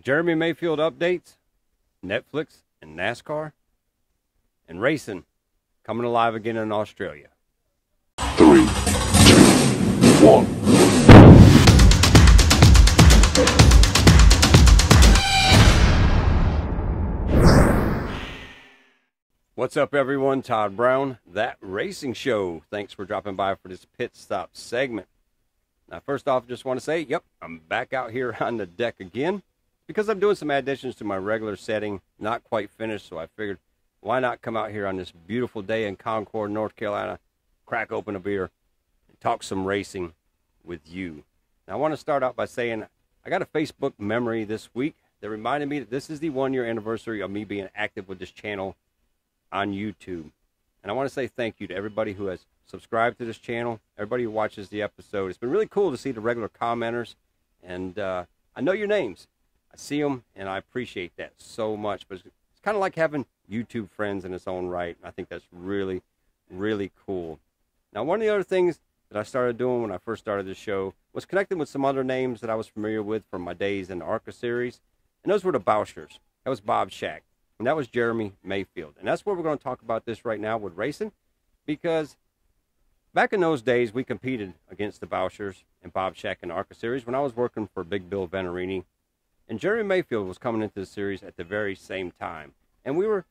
Jeremy Mayfield updates, Netflix and NASCAR, and racing coming alive again in Australia. 3, 2, 1. What's up, everyone? Todd Brown, That Racing Show. Thanks for dropping by for this pit stop segment. Now, first off, just want to say, yep, I'm back out here on the deck again because I'm doing some additions to my regular setting. Not quite finished, so I figured why not come out here on this beautiful day in Concord, North Carolina, crack open a beer, and talk some racing with you. Now, I want to start out by saying I got a Facebook memory this week that reminded me that this is the 1-year anniversary of me being active with this channel on YouTube. And I want to say thank you to everybody who has subscribed to this channel, everybody who watches the episode. It's been really cool to see the regular commenters, and I know your names. I see them, and I appreciate that so much. But it's kind of like having YouTube friends in its own right. I think that's really, really cool. Now, one of the other things that I started doing when I first started this show was connecting with some other names that I was familiar with from my days in the ARCA series, and those were the Bouchers. That was Bob Shack, and that was Jeremy Mayfield. And that's what we're going to talk about this right now with racing, because back in those days, we competed against the Bouchers and Bob Shack in the ARCA series when I was working for Big Bill Venerini. And Jeremy Mayfield was coming into the series at the very same time. And we were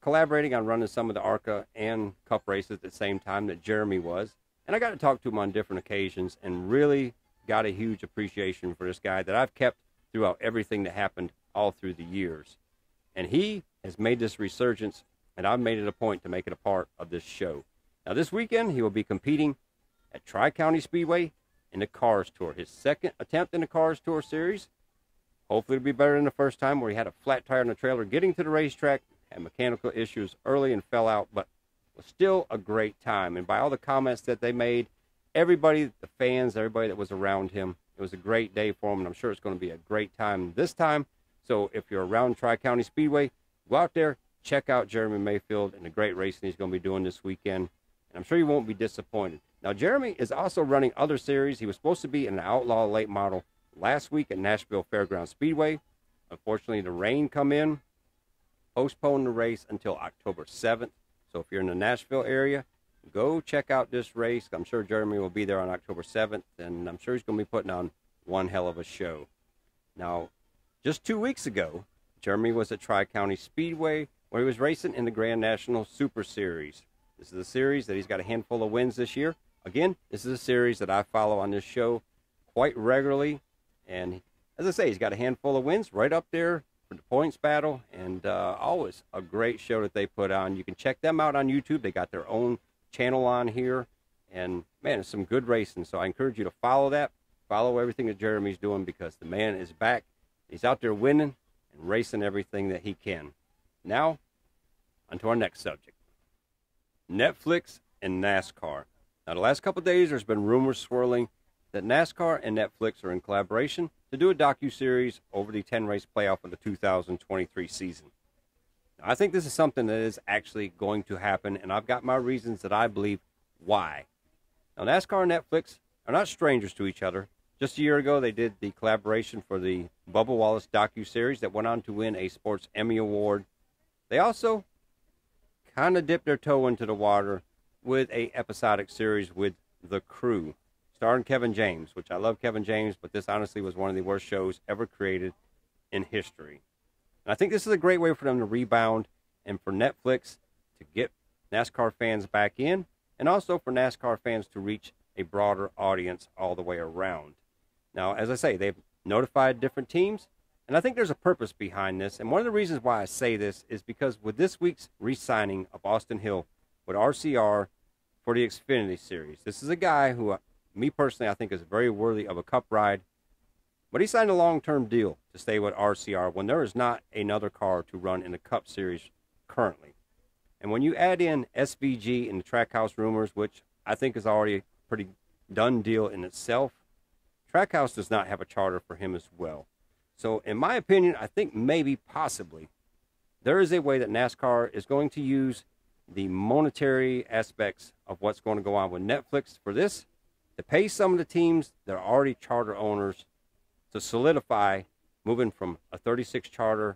collaborating on running some of the ARCA and Cup races at the same time that Jeremy was. And I got to talk to him on different occasions and really got a huge appreciation for this guy that I've kept throughout everything that happened all through the years. And he has made this resurgence, and I've made it a point to make it a part of this show. Now, this weekend, he will be competing at Tri-County Speedway in the Cars Tour, his second attempt in the Cars Tour series. Hopefully, it'll be better than the first time where he had a flat tire on the trailer getting to the racetrack, had mechanical issues early and fell out, but was still a great time. And by all the comments that they made, everybody, the fans, everybody that was around him, it was a great day for him, and I'm sure it's going to be a great time this time. So if you're around Tri-County Speedway, go out there, check out Jeremy Mayfield and the great racing he's going to be doing this weekend. And I'm sure you won't be disappointed. Now, Jeremy is also running other series. He was supposed to be in an Outlaw Late Model last week at Nashville Fairgrounds Speedway. Unfortunately, the rain come in, postponed the race until October 7th. So if you're in the Nashville area, go check out this race. I'm sure Jeremy will be there on October 7th, and I'm sure he's going to be putting on one hell of a show. Now, just 2 weeks ago, Jeremy was at Tri-County Speedway where he was racing in the Grand National Super Series. This is a series that he's got a handful of wins this year. Again, this is a series that I follow on this show quite regularly. And as I say, he's got a handful of wins right up there for the points battle. And always a great show that they put on. You can check them out on YouTube. They got their own channel on here. And, man, it's some good racing. So I encourage you to follow that. Follow everything that Jeremy's doing because the man is back. He's out there winning and racing everything that he can. Now, on to our next subject. Netflix and NASCAR. Now, the last couple of days, there's been rumors swirling that NASCAR and Netflix are in collaboration to do a docu-series over the 10-race playoff of the 2023 season. Now, I think this is something that is actually going to happen, and I've got my reasons that I believe why. Now, NASCAR and Netflix are not strangers to each other. Just a year ago, they did the collaboration for the Bubba Wallace docu-series that went on to win a Sports Emmy Award. They also kind of dipped their toe into the water with a episodic series with The Crew, starring Kevin James, which I love Kevin James, but this honestly was one of the worst shows ever created in history. And I think this is a great way for them to rebound and for Netflix to get NASCAR fans back in, and also for NASCAR fans to reach a broader audience all the way around. Now, as I say, they've notified different teams, and I think there's a purpose behind this. And one of the reasons why I say this is because with this week's re-signing of Austin Hill with RCR for the Xfinity Series, this is a guy who, me personally, I think is very worthy of a Cup ride. But he signed a long-term deal to stay with RCR when there is not another car to run in the Cup Series currently. And when you add in SVG and the Trackhouse rumors, which I think is already a pretty done deal in itself, Trackhouse does not have a charter for him as well. So in my opinion, I think maybe, possibly, there is a way that NASCAR is going to use the monetary aspects of what's going to go on with Netflix for this to pay some of the teams that are already charter owners to solidify moving from a 36 charter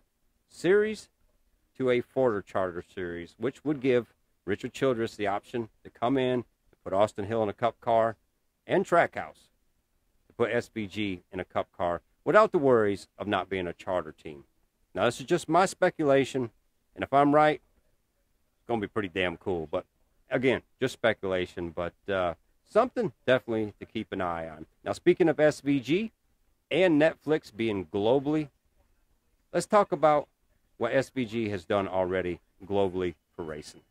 series to a 40 charter series, which would give Richard Childress the option to come in and put Austin Hill in a cup car and Trackhouse to put SVG in a cup car without the worries of not being a charter team. Now, this is just my speculation, and if I'm right, it's going to be pretty damn cool. But again, just speculation, but something definitely to keep an eye on. Now, speaking of SVG and Netflix being globally, let's talk about what SVG has done already globally for racing.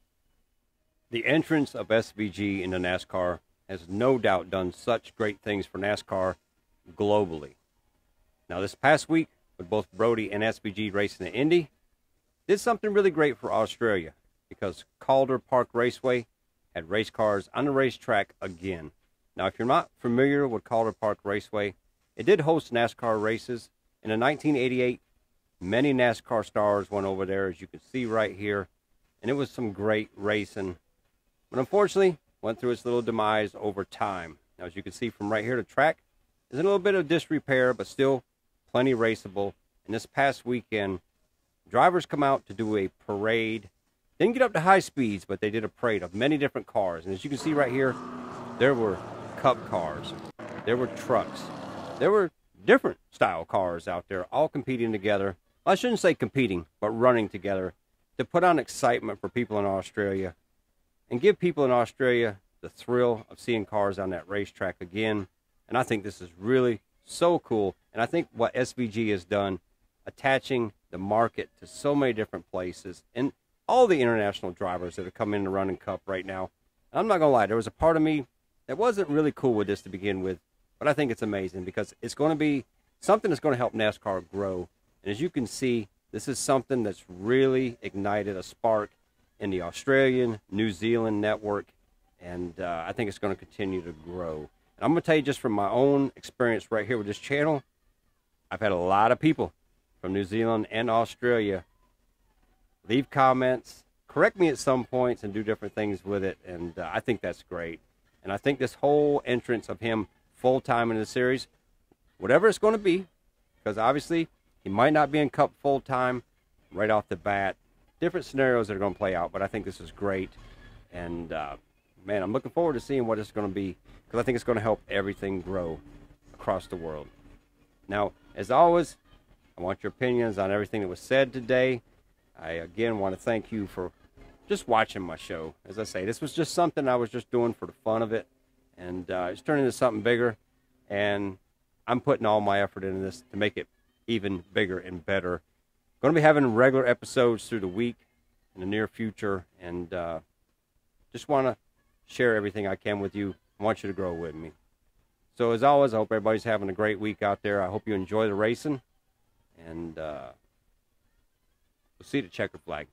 The entrance of SVG into NASCAR has no doubt done such great things for NASCAR globally. Now, this past week, with both Brody and SVG racing in Indy, did something really great for Australia because Calder Park Raceway had race cars on the racetrack again. Now, if you're not familiar with Calder Park Raceway, it did host NASCAR races. And in 1988, many NASCAR stars went over there, as you can see right here, and it was some great racing. But unfortunately, went through its little demise over time. Now, as you can see from right here, the track is in a little bit of disrepair, but still plenty raceable. And this past weekend, drivers come out to do a parade. Didn't get up to high speeds, but they did a parade of many different cars. And as you can see right here, there were cup cars, there were trucks, there were different style cars out there, all competing together. I shouldn't say competing, but running together to put on excitement for people in Australia and give people in Australia the thrill of seeing cars on that racetrack again. And I think this is really so cool. And I think what SVG has done, attaching the market to so many different places and all the international drivers that are coming in the running cup right now. I'm not going to lie, there was a part of me that wasn't really cool with this to begin with, but I think it's amazing because it's going to be something that's going to help NASCAR grow. And as you can see, this is something that's really ignited a spark in the Australian, New Zealand network, and I think it's going to continue to grow. And I'm going to tell you just from my own experience right here with this channel, I've had a lot of people from New Zealand and Australia leave comments, correct me at some points, and do different things with it, and I think that's great. And I think this whole entrance of him full-time in the series, whatever it's going to be, because obviously he might not be in Cup full-time right off the bat, different scenarios that are going to play out, but I think this is great. And, man, I'm looking forward to seeing what it's going to be because I think it's going to help everything grow across the world. Now, as always, I want your opinions on everything that was said today. I, again, want to thank you for just watching my show. As I say, this was just something I was just doing for the fun of it, and it's turning into something bigger, and I'm putting all my effort into this to make it even bigger and better. Going to be having regular episodes through the week in the near future, and just want to share everything I can with you. I want you to grow with me. So as always, I hope everybody's having a great week out there. I hope you enjoy the racing, and we'll see you at the checker flag.